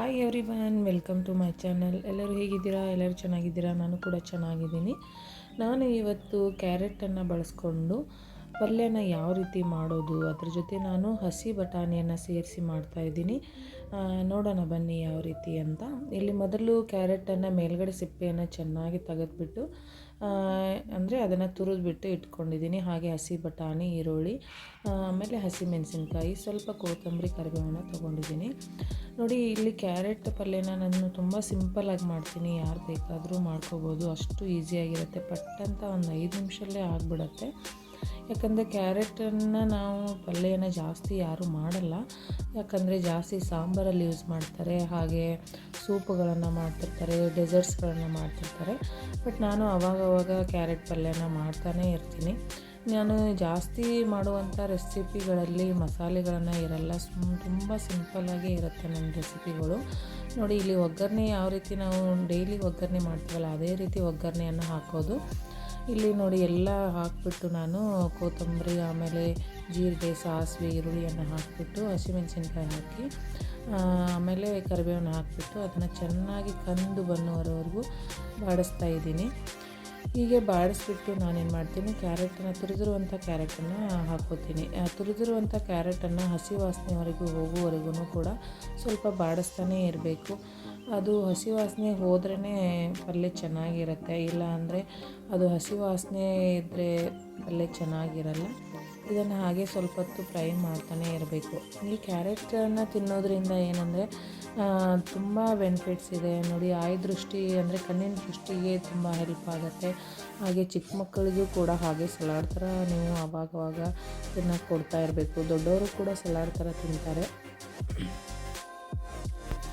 Hi everyone, welcome to my channel. ಎಲ್ಲರೂ ಹೇಗಿದ್ದೀರಾ? ಎಲ್ಲರೂ ಚೆನ್ನಾಗಿದ್ದೀರಾ? ನಾನು ಕೂಡ ಚೆನ್ನಾಗಿದ್ದೀನಿ. ನಾನು ಇವತ್ತು ಕ್ಯಾರೆಟನ್ನು ಬಳಸ್ಕೊಂಡು ಪಲ್ಯನ ಯಾವ ರೀತಿ ಮಾಡೋದು, ಅದ್ರ ಜೊತೆ ನಾನು ಹಸಿ ಬಟಾಣಿಯನ್ನು ಸೇರಿಸಿ ಮಾಡ್ತಾಯಿದ್ದೀನಿ. ನೋಡೋಣ ಬನ್ನಿ ಯಾವ ರೀತಿ ಅಂತ. ಇಲ್ಲಿ ಮೊದಲು ಕ್ಯಾರೆಟನ್ನು ಮೇಲ್ಗಡೆ ಸಿಪ್ಪೆಯನ್ನು ಚೆನ್ನಾಗಿ ತೆಗೆದುಬಿಟ್ಟು ಅಂದರೆ ಅದನ್ನು ತುರಿದ್ಬಿಟ್ಟು ಇಟ್ಕೊಂಡಿದ್ದೀನಿ. ಹಾಗೆ ಹಸಿ ಬಟಾಣಿ, ಈರುಳ್ಳಿ, ಆಮೇಲೆ ಹಸಿ ಮೆಣಸಿನ್ಕಾಯಿ, ಸ್ವಲ್ಪ ಕೊತ್ತಂಬರಿ, ಕರಿಬೇವನ್ನು ತೊಗೊಂಡಿದ್ದೀನಿ. ನೋಡಿ, ಇಲ್ಲಿ ಕ್ಯಾರೆಟ್ ಪಲ್ಯನ ನಾನು ತುಂಬ ಸಿಂಪಲ್ಲಾಗಿ ಮಾಡ್ತೀನಿ. ಯಾರು ಬೇಕಾದರೂ ಮಾಡ್ಕೋಬೋದು, ಅಷ್ಟು ಈಸಿಯಾಗಿರುತ್ತೆ. ಪಟ್ಟಂತ ಒಂದು 5 ನಿಮಿಷಲ್ಲೇ ಆಗಿಬಿಡತ್ತೆ. ಯಾಕಂದರೆ ಕ್ಯಾರೆಟನ್ನು ನಾವು ಪಲ್ಯನ ಜಾಸ್ತಿ ಯಾರೂ ಮಾಡಲ್ಲ, ಯಾಕಂದರೆ ಜಾಸ್ತಿ ಸಾಂಬಾರಲ್ಲಿ ಯೂಸ್ ಮಾಡ್ತಾರೆ, ಹಾಗೆ ಸೂಪುಗಳನ್ನು ಮಾಡ್ತಿರ್ತಾರೆ, ಡೆಸರ್ಟ್ಸ್ಗಳನ್ನು ಮಾಡ್ತಿರ್ತಾರೆ. ಬಟ್ ನಾನು ಆವಾಗವಾಗ ಕ್ಯಾರೆಟ್ ಪಲ್ಯನ ಮಾಡ್ತಾನೇ ಇರ್ತೀನಿ. ನಾನು ಜಾಸ್ತಿ ಮಾಡುವಂಥ ರೆಸಿಪಿಗಳಲ್ಲಿ ಮಸಾಲೆಗಳನ್ನು ಇರಲ್ಲ, ತುಂಬ ಸಿಂಪಲ್ಲಾಗೇ ಇರುತ್ತೆ ನನ್ನ ರೆಸಿಪಿಗಳು. ನೋಡಿ, ಇಲ್ಲಿ ಒಗ್ಗರಣೆ ಯಾವ ರೀತಿ ನಾವು ಡೈಲಿ ಒಗ್ಗರಣೆ ಮಾಡ್ತೀವಲ್ಲ ಅದೇ ರೀತಿ ಒಗ್ಗರಣೆಯನ್ನು ಹಾಕೋದು. ಇಲ್ಲಿ ನೋಡಿ, ಎಲ್ಲ ಹಾಕಿಬಿಟ್ಟು ನಾನು ಕೊತ್ತಂಬರಿ, ಆಮೇಲೆ ಜೀರಿಗೆ, ಸಾಸಿವೆ, ಈರುಳ್ಳಿಯನ್ನು ಹಾಕಿಬಿಟ್ಟು ಹಸಿಮೆಣಸಿನ್ಕಾಯಿ ಹಾಕಿ, ಆಮೇಲೆ ಕರಿಬೇವನ್ನು ಹಾಕಿಬಿಟ್ಟು ಅದನ್ನು ಚೆನ್ನಾಗಿ ಕಂದು ಬಣ್ಣುವರೆವರೆಗೂ ಬಾಡಿಸ್ತಾ ಇದ್ದೀನಿ. ಹೀಗೆ ಬಾಡಿಸ್ಬಿಟ್ಟು ನಾನೇನು ಮಾಡ್ತೀನಿ, ತುರಿದಿರುವಂಥ ಕ್ಯಾರೆಟನ್ನು ಹಾಕ್ಕೋತೀನಿ. ತುರಿದಿರುವಂಥ ಕ್ಯಾರೆಟನ್ನು ಹಸಿ ವಾಸನೆವರೆಗೂ ಹೋಗುವವರೆಗೂ ಕೂಡ ಸ್ವಲ್ಪ ಬಾಡಿಸ್ತಾನೇ ಇರಬೇಕು. ಅದು ಹಸಿ ವಾಸನೆ ಹೋದ್ರೇ ಪಲ್ಯ ಚೆನ್ನಾಗಿರುತ್ತೆ, ಇಲ್ಲ ಅಂದರೆ ಅದು ಹಸಿ ವಾಸನೆ ಇದ್ದರೆ ಪಲ್ಯ ಚೆನ್ನಾಗಿರಲ್ಲ. ಇದನ್ನು ಹಾಗೆ ಸ್ವಲ್ಪ ಹೊತ್ತು ಫ್ರೈ ಮಾಡ್ತಾನೆ ಇರಬೇಕು. ಈ ಕ್ಯಾರೆಟನ್ನು ತಿನ್ನೋದ್ರಿಂದ ಏನಂದರೆ ತುಂಬ ಬೆನಿಫಿಟ್ಸ್ ಇದೆ ನೋಡಿ. ದೃಷ್ಟಿ ಅಂದರೆ ಕಣ್ಣಿನ ದೃಷ್ಟಿಗೆ ತುಂಬ ಹೆಲ್ಪ್ ಆಗುತ್ತೆ. ಹಾಗೆ ಚಿಕ್ಕ ಮಕ್ಕಳಿಗೂ ಕೂಡ ಹಾಗೆ ಸಲಾಡ್ ಥರ ನೀವು ಆವಾಗವಾಗ ಇದನ್ನು ಕೊಡ್ತಾ ಇರಬೇಕು. ದೊಡ್ಡವರು ಕೂಡ ಸಲಾಡ್ ಥರ ತಿಂತಾರೆ.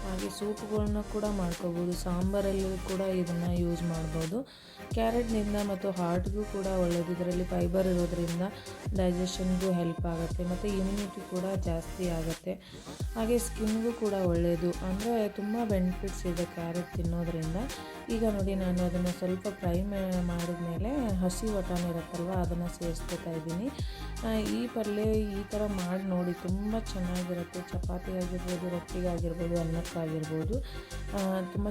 ಹಾಗೆ ಸೂಪ್ಗಳನ್ನ ಕೂಡ ಮಾಡ್ಕೋಬೋದು, ಸಾಂಬಾರಲ್ಲಿ ಕೂಡ ಇದನ್ನು ಯೂಸ್ ಮಾಡ್ಬೋದು. ಕ್ಯಾರೆಟ್ನಿಂದ ಮತ್ತು ಹಾರ್ಟ್ಗೂ ಕೂಡ ಒಳ್ಳೆಯದು. ಇದರಲ್ಲಿ ಫೈಬರ್ ಇರೋದರಿಂದ ಡೈಜೆಷನ್ಗೂ ಹೆಲ್ಪ್ ಆಗುತ್ತೆ, ಮತ್ತು ಇಮ್ಯುನಿಟಿ ಕೂಡ ಜಾಸ್ತಿ ಆಗುತ್ತೆ. ಹಾಗೆ ಸ್ಕಿನ್ಗೂ ಕೂಡ ಒಳ್ಳೆಯದು. ಅಂದರೆ ತುಂಬ ಬೆನಿಫಿಟ್ಸ್ ಇದೆ ಕ್ಯಾರೆಟ್ ತಿನ್ನೋದ್ರಿಂದ. ಈಗ ನೋಡಿ, ನಾನು ಅದನ್ನು ಸ್ವಲ್ಪ ಫ್ರೈ ಮಾಡಿದ ಮೇಲೆ ಹಸಿ ಬಟಾಣಿ ಇರುತ್ತಲ್ವ ಅದನ್ನು ಸೇರಿಸ್ಕೊತಾ ಇದ್ದೀನಿ. ಈ ಪಲ್ಯ ಈ ಥರ ಮಾಡಿ ನೋಡಿ, ತುಂಬ ಚೆನ್ನಾಗಿರುತ್ತೆ. ಚಪಾತಿ ಆಗಿರ್ಬೋದು, ರೊಟ್ಟಿಗಾಗಿರ್ಬೋದು, ಅನ್ನಕ್ಕಾಗಿರ್ಬೋದು, ತುಂಬ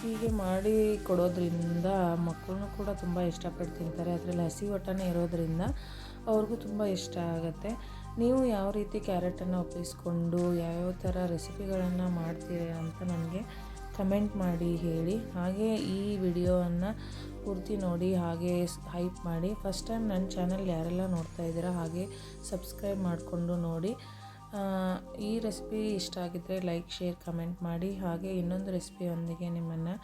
ಹೀಗೆ ಮಾಡಿ ಕೊಡೋದ್ರಿಂದ ಮಕ್ಕಳನ್ನು ಕೂಡ ತುಂಬ ಇಷ್ಟಪಟ್ಟು ತಿಂತಾರೆ. ಅದರಲ್ಲಿ ಹಸಿ ಬಟಾಣಿ ಇರೋದರಿಂದ ಅವ್ರಿಗೂ ತುಂಬ ಇಷ್ಟ ಆಗುತ್ತೆ. ನೀವು ಯಾವ ರೀತಿ ಕ್ಯಾರೆಟನ್ನು ಉಪಯೋಗಿಸ್ಕೊಂಡು ಯಾವ್ಯಾವ ಥರ ರೆಸಿಪಿಗಳನ್ನು ಮಾಡ್ತೀರಿ ಅಂತ ನನಗೆ ಕಮೆಂಟ್ ಮಾಡಿ ಹೇಳಿ. ಹಾಗೆ ಈ ವಿಡಿಯೋವನ್ನು ಪೂರ್ತಿ ನೋಡಿ, ಹಾಗೆ ಹೈಪ್ ಮಾಡಿ. ಫಸ್ಟ್ ಟೈಮ್ ನನ್ನ ಚಾನಲ್ ಯಾರೆಲ್ಲ ನೋಡ್ತಾ ಇದ್ದೀರಾ ಹಾಗೆ ಸಬ್ಸ್ಕ್ರೈಬ್ ಮಾಡಿಕೊಂಡು ನೋಡಿ. ಈ ರೆಸಿಪಿ ಇಷ್ಟ ಆಗಿದ್ದರೆ ಲೈಕ್, ಶೇರ್, ಕಮೆಂಟ್ ಮಾಡಿ. ಹಾಗೆ ಇನ್ನೊಂದು ರೆಸಿಪಿಯೊಂದಿಗೆ ನಿಮ್ಮನ್ನು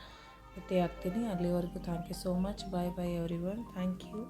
ಭೇಟಿ ಆಗ್ತೀನಿ. ಅಲ್ಲಿವರೆಗೂ thank you so much. Bye bye everyone. Thank you.